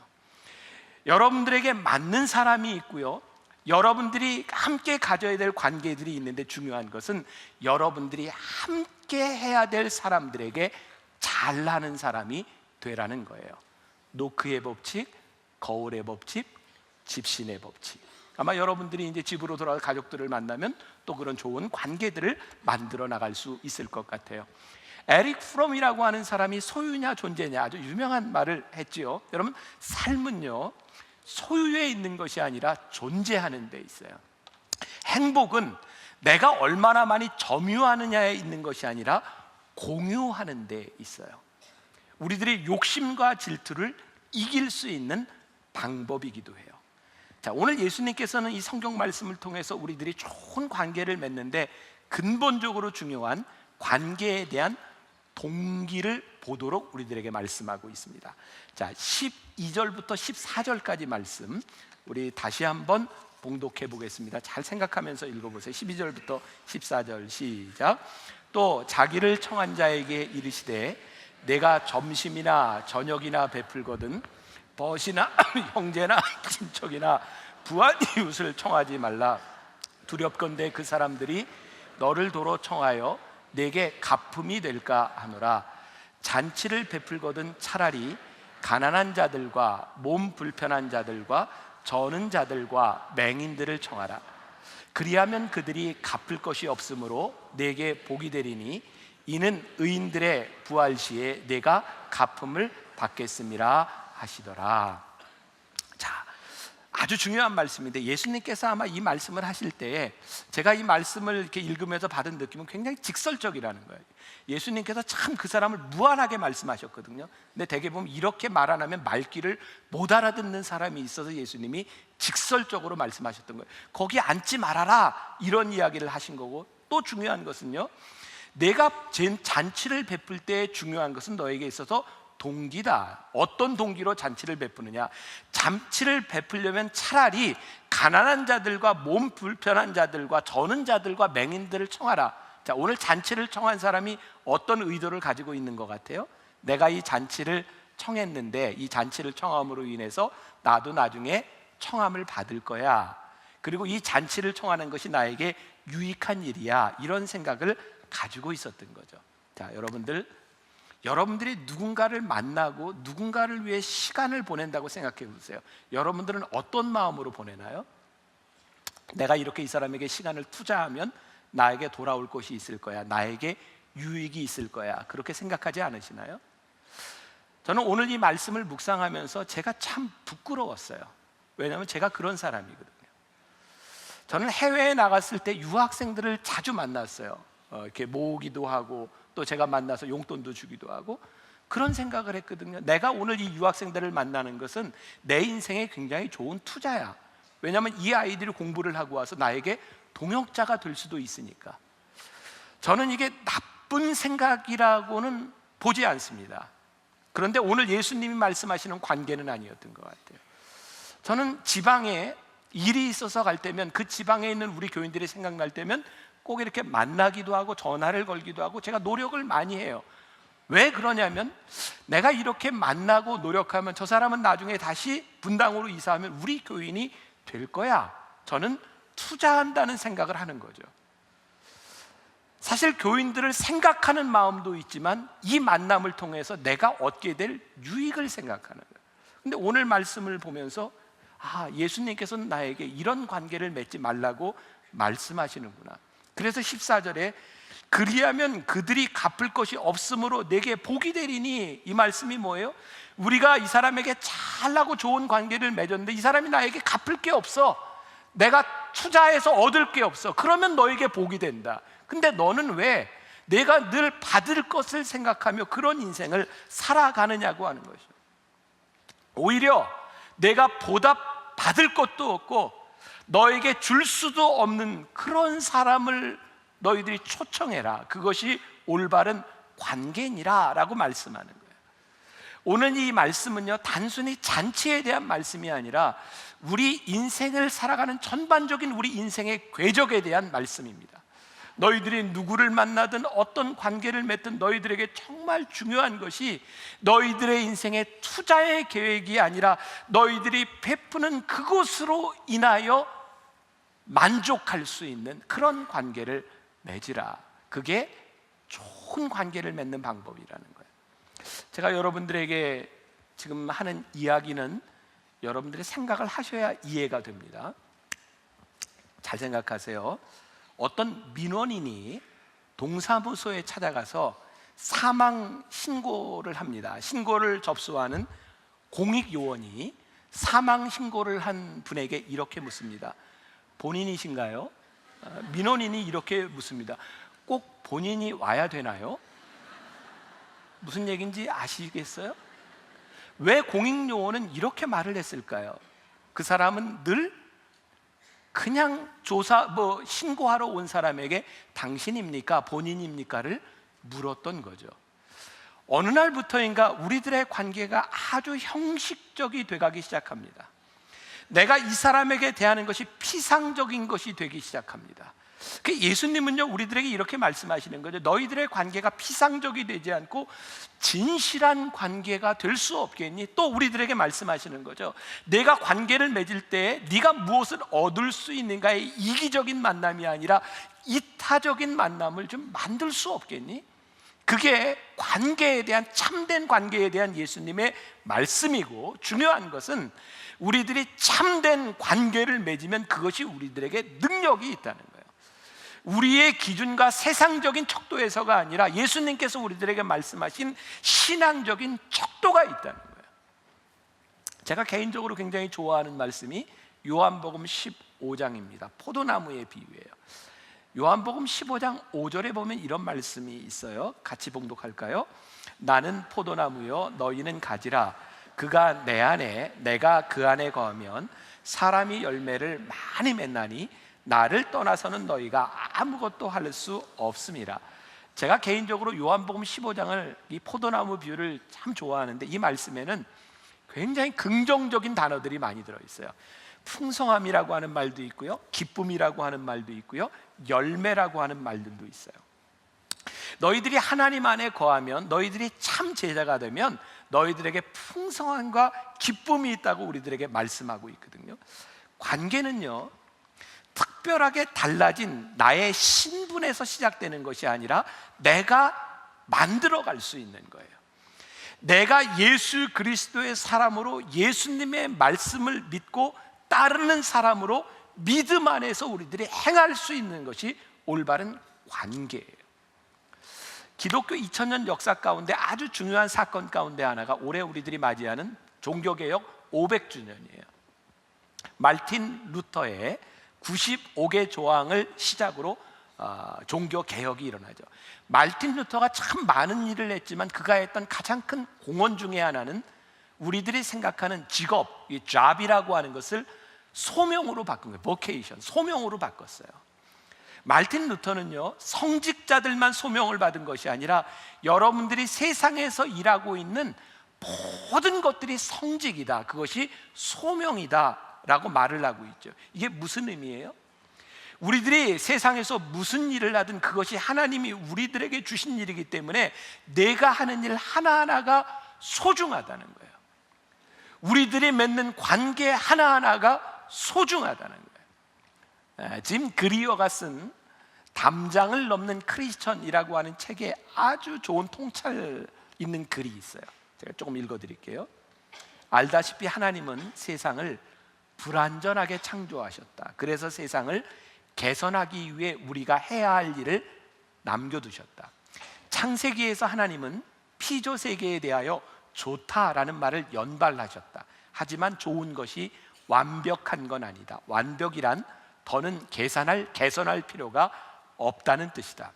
여러분들에게 맞는 사람이 있고요, 여러분들이 함께 가져야 될 관계들이 있는데 중요한 것은 여러분들이 함께 해야 될 사람들에게 잘나는 사람이 되라는 거예요. 노크의 법칙, 거울의 법칙, 집신의 법칙. 아마 여러분들이 이제 집으로 돌아가 가족들을 만나면 또 그런 좋은 관계들을 만들어 나갈 수 있을 것 같아요. 에릭 프롬이라고 하는 사람이 소유냐 존재냐 아주 유명한 말을 했지요. 여러분, 삶은요, 소유에 있는 것이 아니라 존재하는 데 있어요. 행복은 내가 얼마나 많이 점유하느냐에 있는 것이 아니라 공유하는 데 있어요. 우리들의 욕심과 질투를 이길 수 있는 방법이기도 해요. 자, 오늘 예수님께서는 이 성경 말씀을 통해서 우리들이 좋은 관계를 맺는데 근본적으로 중요한 관계에 대한 동기를 보도록 우리들에게 말씀하고 있습니다. 자, 12절부터 14절까지 말씀 우리 다시 한번 봉독해 보겠습니다. 잘 생각하면서 읽어보세요. 12절부터 14절 시작. 또 자기를 청한 자에게 이르시되 내가 점심이나 저녁이나 베풀거든 벗이나 형제나 친척이나 부한 이웃을 청하지 말라. 두렵건대 그 사람들이 너를 도로 청하여 내게 갚음이 될까 하노라. 잔치를 베풀거든 차라리 가난한 자들과 몸 불편한 자들과 저는 자들과 맹인들을 청하라. 그리하면 그들이 갚을 것이 없으므로 내게 복이 되리니 이는 의인들의 부활 시에 내가 갚음을 받겠음이라 하시더라. 자, 아주 중요한 말씀인데 예수님께서 아마 이 말씀을 하실 때에 제가 이 말씀을 이렇게 읽으면서 받은 느낌은 굉장히 직설적이라는 거예요. 예수님께서 참 그 사람을 무한하게 말씀하셨거든요. 근데 대개 보면 이렇게 말 안 하면 말귀를 못 알아듣는 사람이 있어서 예수님이 직설적으로 말씀하셨던 거예요. 거기 앉지 말아라 이런 이야기를 하신 거고, 또 중요한 것은요, 내가 잔치를 베풀 때 중요한 것은 너에게 있어서 동기다. 어떤 동기로 잔치를 베푸느냐? 잔치를 베풀려면 차라리 가난한 자들과 몸 불편한 자들과 저는 자들과 맹인들을 청하라. 자, 오늘 잔치를 청한 사람이 어떤 의도를 가지고 있는 것 같아요? 내가 이 잔치를 청했는데 이 잔치를 청함으로 인해서 나도 나중에 청함을 받을 거야. 그리고 이 잔치를 청하는 것이 나에게 유익한 일이야. 이런 생각을 가지고 있었던 거죠. 자, 여러분들이 누군가를 만나고 누군가를 위해 시간을 보낸다고 생각해 보세요. 여러분들은 어떤 마음으로 보내나요? 내가 이렇게 이 사람에게 시간을 투자하면 나에게 돌아올 것이 있을 거야. 나에게 유익이 있을 거야. 그렇게 생각하지 않으시나요? 저는 오늘 이 말씀을 묵상하면서 제가 참 부끄러웠어요. 왜냐하면 제가 그런 사람이거든요. 저는 해외에 나갔을 때 유학생들을 자주 만났어요. 이렇게 모으기도 하고 또 제가 만나서 용돈도 주기도 하고 그런 생각을 했거든요. 내가 오늘 이 유학생들을 만나는 것은 내 인생에 굉장히 좋은 투자야. 왜냐하면 이 아이들이 공부를 하고 와서 나에게 동역자가 될 수도 있으니까. 저는 이게 나쁜 생각이라고는 보지 않습니다. 그런데 오늘 예수님이 말씀하시는 관계는 아니었던 것 같아요. 저는 지방에 일이 있어서 갈 때면 그 지방에 있는 우리 교인들이 생각날 때면 꼭 이렇게 만나기도 하고 전화를 걸기도 하고 제가 노력을 많이 해요. 왜 그러냐면 내가 이렇게 만나고 노력하면 저 사람은 나중에 다시 분당으로 이사하면 우리 교인이 될 거야. 저는 투자한다는 생각을 하는 거죠. 사실 교인들을 생각하는 마음도 있지만 이 만남을 통해서 내가 얻게 될 유익을 생각하는 거예요. 근데 오늘 말씀을 보면서 예수님께서는 나에게 이런 관계를 맺지 말라고 말씀하시는구나. 그래서 14절에 그리하면 그들이 갚을 것이 없으므로 내게 복이 되리니, 이 말씀이 뭐예요? 우리가 이 사람에게 잘나고 좋은 관계를 맺었는데 이 사람이 나에게 갚을 게 없어, 내가 투자해서 얻을 게 없어. 그러면 너에게 복이 된다. 근데 너는 왜 내가 늘 받을 것을 생각하며 그런 인생을 살아가느냐고 하는 것이죠. 오히려 내가 보답 받을 것도 없고 너에게 줄 수도 없는 그런 사람을 너희들이 초청해라. 그것이 올바른 관계니라 라고 말씀하는 거예요. 오늘 이 말씀은요, 단순히 잔치에 대한 말씀이 아니라 우리 인생을 살아가는 전반적인 우리 인생의 궤적에 대한 말씀입니다. 너희들이 누구를 만나든 어떤 관계를 맺든 너희들에게 정말 중요한 것이 너희들의 인생의 투자의 계획이 아니라 너희들이 베푸는 그것으로 인하여 만족할 수 있는 그런 관계를 맺으라. 그게 좋은 관계를 맺는 방법이라는 거예요. 제가 여러분들에게 지금 하는 이야기는 여러분들이 생각을 하셔야 이해가 됩니다. 잘 생각하세요. 어떤 민원인이 동사무소에 찾아가서 사망 신고를 합니다. 신고를 접수하는 공익요원이 사망 신고를 한 분에게 이렇게 묻습니다. 본인이신가요? 민원인이 이렇게 묻습니다. 꼭 본인이 와야 되나요? 무슨 얘기인지 아시겠어요? 왜 공익요원은 이렇게 말을 했을까요? 그 사람은 늘 그냥 신고하러 온 사람에게 당신입니까? 본인입니까를 물었던 거죠. 어느 날부터인가 우리들의 관계가 아주 형식적이 돼가기 시작합니다. 내가 이 사람에게 대하는 것이 피상적인 것이 되기 시작합니다. 예수님은요, 우리들에게 이렇게 말씀하시는 거죠. 너희들의 관계가 피상적이 되지 않고 진실한 관계가 될 수 없겠니? 또 우리들에게 말씀하시는 거죠. 내가 관계를 맺을 때 네가 무엇을 얻을 수 있는가의 이기적인 만남이 아니라 이타적인 만남을 좀 만들 수 없겠니? 그게 관계에 대한, 참된 관계에 대한 예수님의 말씀이고, 중요한 것은 우리들이 참된 관계를 맺으면 그것이 우리들에게 능력이 있다는 거예요. 우리의 기준과 세상적인 척도에서가 아니라 예수님께서 우리들에게 말씀하신 신앙적인 척도가 있다는 거예요. 제가 개인적으로 굉장히 좋아하는 말씀이 요한복음 15장입니다. 포도나무의 비유예요. 요한복음 15장 5절에 보면 이런 말씀이 있어요. 같이 봉독할까요? 나는 포도나무요 너희는 가지라. 그가 내 안에 내가 그 안에 거하면 사람이 열매를 많이 맺나니 나를 떠나서는 너희가 아무것도 할 수 없음이라. 제가 개인적으로 요한복음 15장을, 이 포도나무 비유를 참 좋아하는데 이 말씀에는 굉장히 긍정적인 단어들이 많이 들어있어요. 풍성함이라고 하는 말도 있고요, 기쁨이라고 하는 말도 있고요, 열매라고 하는 말들도 있어요. 너희들이 하나님 안에 거하면, 너희들이 참 제자가 되면 너희들에게 풍성함과 기쁨이 있다고 우리들에게 말씀하고 있거든요. 관계는요, 특별하게 달라진 나의 신분에서 시작되는 것이 아니라 내가 만들어갈 수 있는 거예요. 내가 예수 그리스도의 사람으로, 예수님의 말씀을 믿고 따르는 사람으로 믿음 안에서 우리들이 행할 수 있는 것이 올바른 관계예요. 기독교 2000년 역사 가운데 아주 중요한 사건 가운데 하나가 올해 우리들이 맞이하는 종교개혁 500주년이에요. 말틴 루터의 95개 조항을 시작으로 종교개혁이 일어나죠. 말틴 루터가 참 많은 일을 했지만 그가 했던 가장 큰 공헌 중에 하나는 우리들이 생각하는 직업, 이 job이라고 하는 것을 소명으로 바꾼 거예요. vocation, 소명으로 바꿨어요. 말틴 루터는요, 성직자들만 소명을 받은 것이 아니라 여러분들이 세상에서 일하고 있는 모든 것들이 성직이다, 그것이 소명이다 라고 말을 하고 있죠. 이게 무슨 의미예요? 우리들이 세상에서 무슨 일을 하든 그것이 하나님이 우리들에게 주신 일이기 때문에 내가 하는 일 하나하나가 소중하다는 거예요. 우리들이 맺는 관계 하나하나가 소중하다는 거예요. 짐 그리어가 쓴 담장을 넘는 크리스천이라고 하는 책에 아주 좋은 통찰 있는 글이 있어요. 제가 조금 읽어드릴게요. 알다시피 하나님은 세상을 불완전하게 창조하셨다. 그래서 세상을 개선하기 위해 우리가 해야 할 일을 남겨두셨다. 창세기에서 하나님은 피조 세계에 대하여 좋다라는 말을 연발하셨다. 하지만 좋은 것이 완벽한 건 아니다. 완벽이란 더는 개선할 필요가 없다는 뜻이다.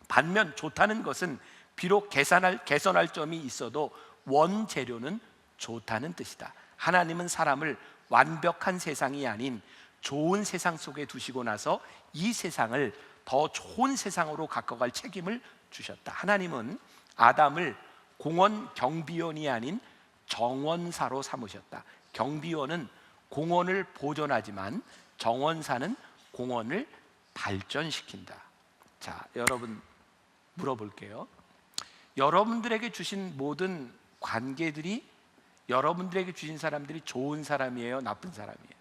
반면 좋다는 것은 비록 개선할 점이 있어도 원재료는 좋다는 뜻이다. 하나님은 사람을 완벽한 세상이 아닌 좋은 세상 속에 두시고 나서 이 세상을 더 좋은 세상으로 가꿔갈 책임을 주셨다. 하나님은 아담을 공원 경비원이 아닌 정원사로 삼으셨다. 경비원은 공원을 보존하지만 정원사는 공원을 발전시킨다. 자, 여러분 물어볼게요. 여러분들에게 주신 모든 관계들이, 여러분들에게 주신 사람들이 좋은 사람이에요, 나쁜 사람이에요?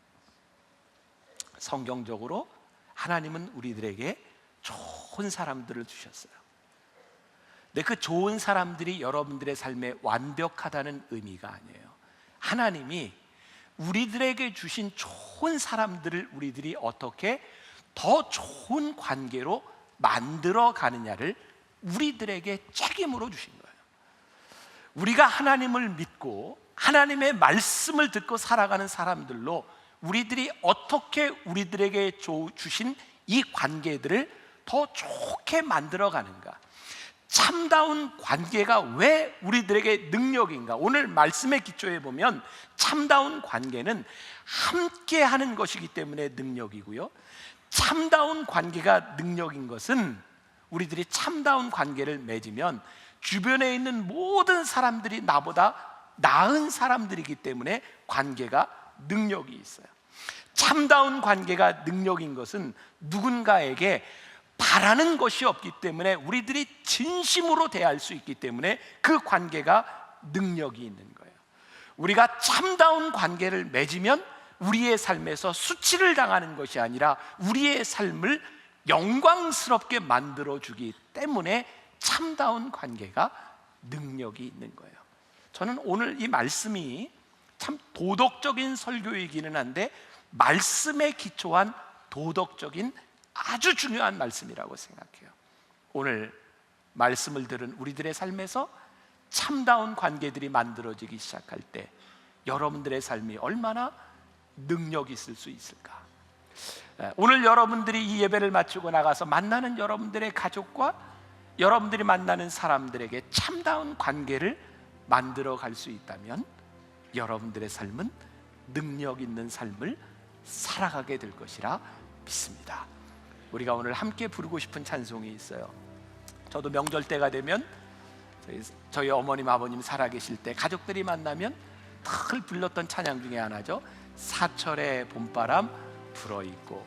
성경적으로 하나님은 우리들에게 좋은 사람들을 주셨어요. 근데 그 좋은 사람들이 여러분들의 삶에 완벽하다는 의미가 아니에요. 하나님이 우리들에게 주신 좋은 사람들을 우리들이 어떻게 더 좋은 관계로 만들어 가느냐를 우리들에게 책임으로 주신 거예요. 우리가 하나님을 믿고 하나님의 말씀을 듣고 살아가는 사람들로 우리들이 어떻게 우리들에게 주신 이 관계들을 더 좋게 만들어 가는가. 참다운 관계가 왜 우리들에게 능력인가? 오늘 말씀의 기초에 보면 참다운 관계는 함께 하는 것이기 때문에 능력이고요, 참다운 관계가 능력인 것은 우리들이 참다운 관계를 맺으면 주변에 있는 모든 사람들이 나보다 나은 사람들이기 때문에 관계가 능력이 있어요. 참다운 관계가 능력인 것은 누군가에게 바라는 것이 없기 때문에 우리들이 진심으로 대할 수 있기 때문에 그 관계가 능력이 있는 거예요. 우리가 참다운 관계를 맺으면 우리의 삶에서 수치를 당하는 것이 아니라 우리의 삶을 영광스럽게 만들어주기 때문에 참다운 관계가 능력이 있는 거예요. 저는 오늘 이 말씀이 참 도덕적인 설교이기는 한데 말씀에 기초한 도덕적인 아주 중요한 말씀이라고 생각해요. 오늘 말씀을 들은 우리들의 삶에서 참다운 관계들이 만들어지기 시작할 때 여러분들의 삶이 얼마나 능력이 있을 수 있을까? 오늘 여러분들이 이 예배를 마치고 나가서 만나는 여러분들의 가족과 여러분들이 만나는 사람들에게 참다운 관계를 만들어 갈 수 있다면 여러분들의 삶은 능력 있는 삶을 살아가게 될 것이라 믿습니다. 우리가 오늘 함께 부르고 싶은 찬송이 있어요. 저도 명절 때가 되면 저희 어머님 아버님 살아계실 때 가족들이 만나면 늘 불렀던 찬양 중에 하나죠. 사철의 봄바람 불어있고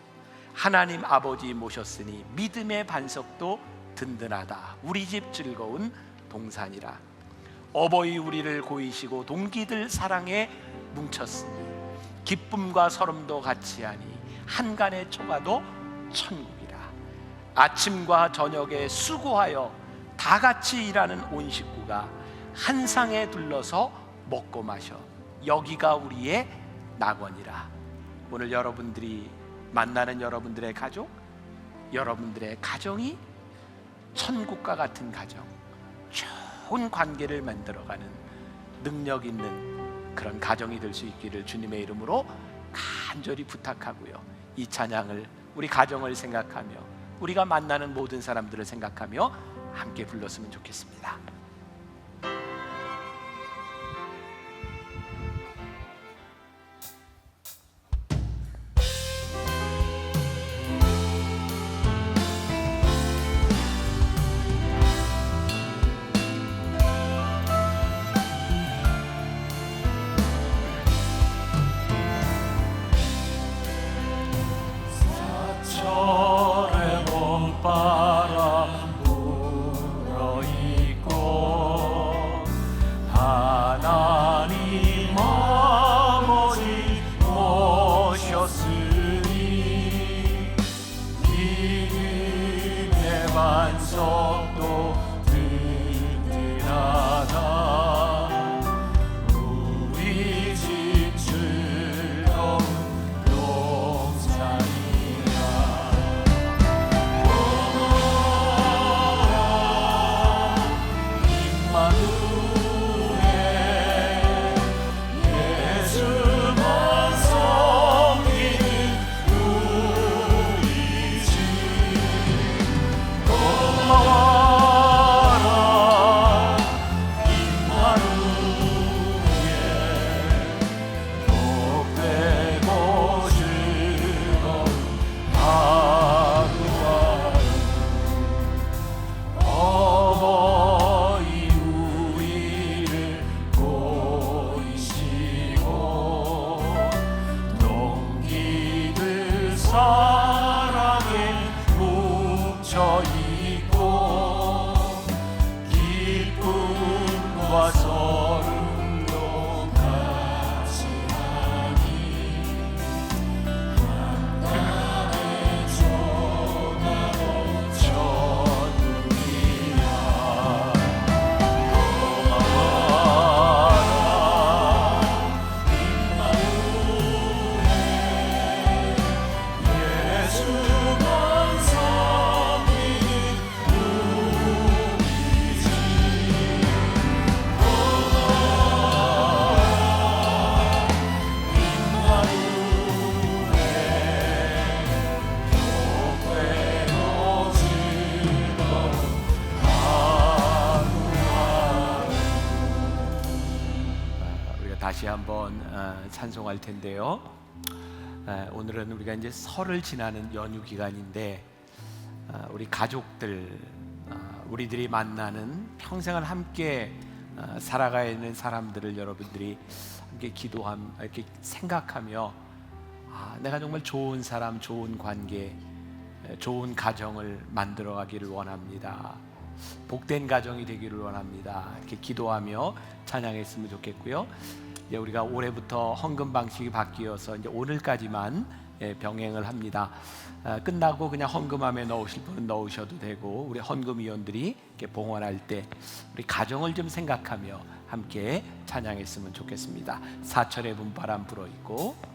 하나님 아버지 모셨으니 믿음의 반석도 든든하다. 우리 집 즐거운 동산이라. 어버이 우리를 고이시고 동기들 사랑에 뭉쳤으니 기쁨과 서름도 같이하니 한간의 초가도 천국이라. 아침과 저녁에 수고하여 다 같이 일하는 온 식구가 한 상에 둘러서 먹고 마셔 여기가 우리의 낙원이라. 오늘 여러분들이 만나는 여러분들의 가족, 여러분들의 가정이 천국과 같은 가정, 좋은 관계를 만들어가는 능력 있는 그런 가정이 될 수 있기를 주님의 이름으로 간절히 부탁하고요, 이 찬양을 우리 가정을 생각하며 우리가 만나는 모든 사람들을 생각하며 함께 불렀으면 좋겠습니다. 사철의 봄바람 불어있고 다시 한번 찬송할 텐데요. 오늘은 우리가 이제 설을 지나는 연휴 기간인데 우리 가족들, 우리들이 만나는 평생을 함께 살아가야 하는 사람들을 여러분들이 함께 이렇게 생각하며 내가 정말 좋은 사람, 좋은 관계, 좋은 가정을 만들어가기를 원합니다. 복된 가정이 되기를 원합니다. 이렇게 기도하며 찬양했으면 좋겠고요. 이제 우리가 올해부터 헌금 방식이 바뀌어서 이제 오늘까지만 병행을 합니다. 끝나고 그냥 헌금함에 넣으실 분은 넣으셔도 되고, 우리 헌금위원들이 이렇게 봉헌할 때 우리 가정을 좀 생각하며 함께 찬양했으면 좋겠습니다. 사철의 봄바람 불어있고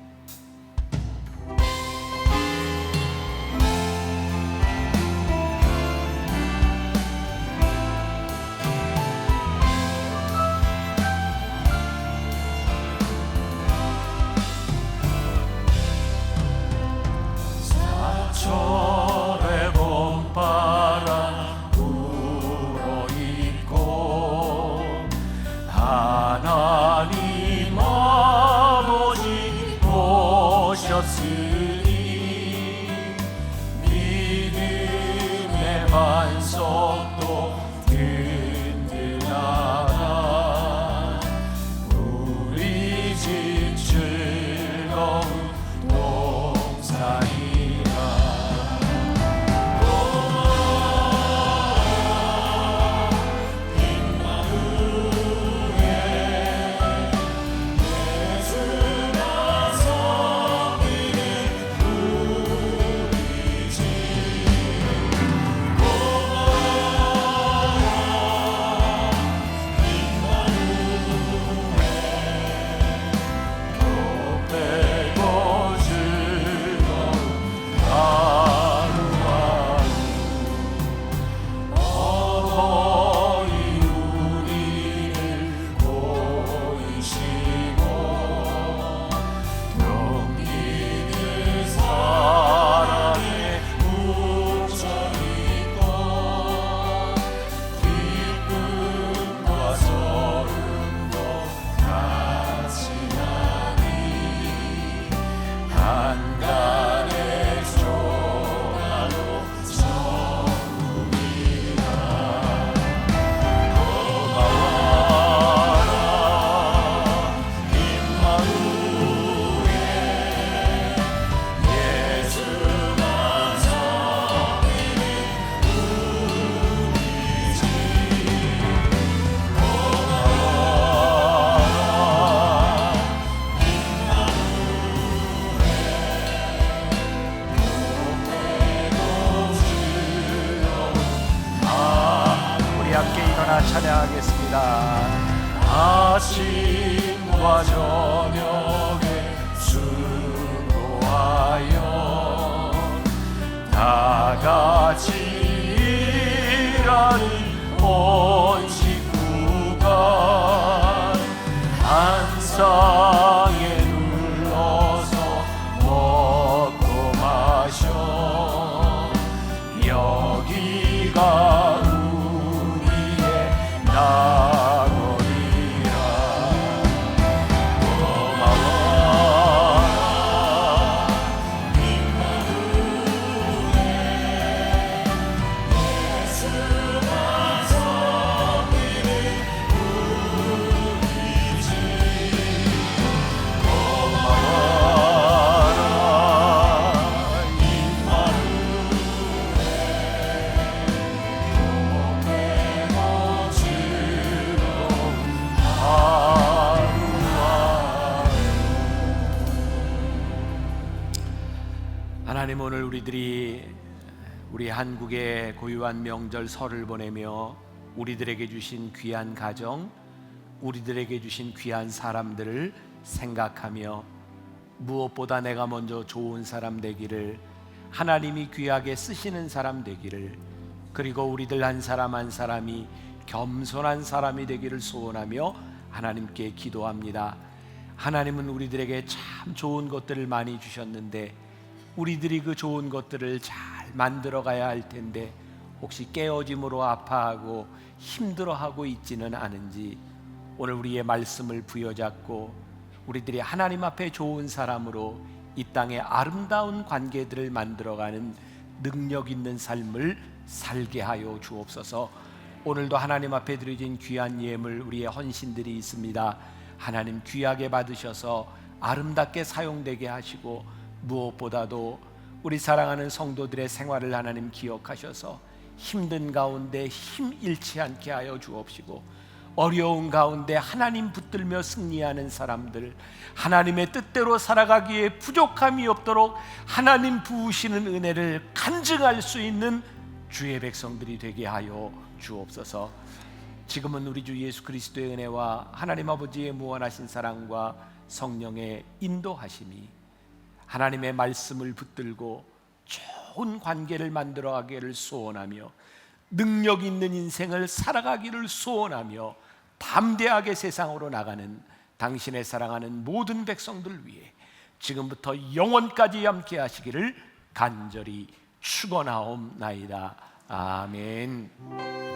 사철의 봄바람 불어있고 하나님 아버지 오셨으니 믿음의 반석도 든든하다. 우리 집 즐거운 동산이 찬양하겠습니다. 아침과 저녁에 수고하여 다 같이 일하는 온 식구가 한 상에 눌러서 먹고 마셔 여기가 나거리라. 고마워라 임마누엘 예수가 섬기는 우리 집. 고마워라 하나님, 오늘 우리 한국의 고유한 명절 설을 보내며 우리들에게 주신 귀한 가정, 우리들에게 주신 귀한 사람들을 생각하며 무엇보다 내가 먼저 좋은 사람 되기를, 하나님이 귀하게 쓰시는 사람 되기를, 그리고 우리들 한 사람 한 사람이 겸손한 사람이 되기를 소원하며 하나님께 기도합니다. 하나님은 우리들에게 참 좋은 것들을 많이 주셨는데 우리들이 그 좋은 것들을 잘 만들어 가야 할 텐데 혹시 깨어짐으로 아파하고 힘들어하고 있지는 않은지 오늘 우리의 말씀을 부여잡고 우리들이 하나님 앞에 좋은 사람으로 이 땅에 아름다운 관계들을 만들어가는 능력 있는 삶을 살게 하여 주옵소서. 오늘도 하나님 앞에 드려진 귀한 예물, 우리의 헌신들이 있습니다. 하나님 귀하게 받으셔서 아름답게 사용되게 하시고, 무엇보다도 우리 사랑하는 성도들의 생활을 하나님 기억하셔서 힘든 가운데 힘 잃지 않게 하여 주옵시고, 어려운 가운데 하나님 붙들며 승리하는 사람들, 하나님의 뜻대로 살아가기에 부족함이 없도록 하나님 부으시는 은혜를 간증할 수 있는 주의 백성들이 되게 하여 주옵소서. 지금은 우리 주 예수 그리스도의 은혜와 하나님 아버지의 무한하신 사랑과 성령의 인도하심이 하나님의 말씀을 붙들고 좋은 관계를 만들어가기를 소원하며 능력 있는 인생을 살아가기를 소원하며 담대하게 세상으로 나가는 당신의 사랑하는 모든 백성들 위해 지금부터 영원까지 함께 하시기를 간절히 축원하옵나이다. 아멘.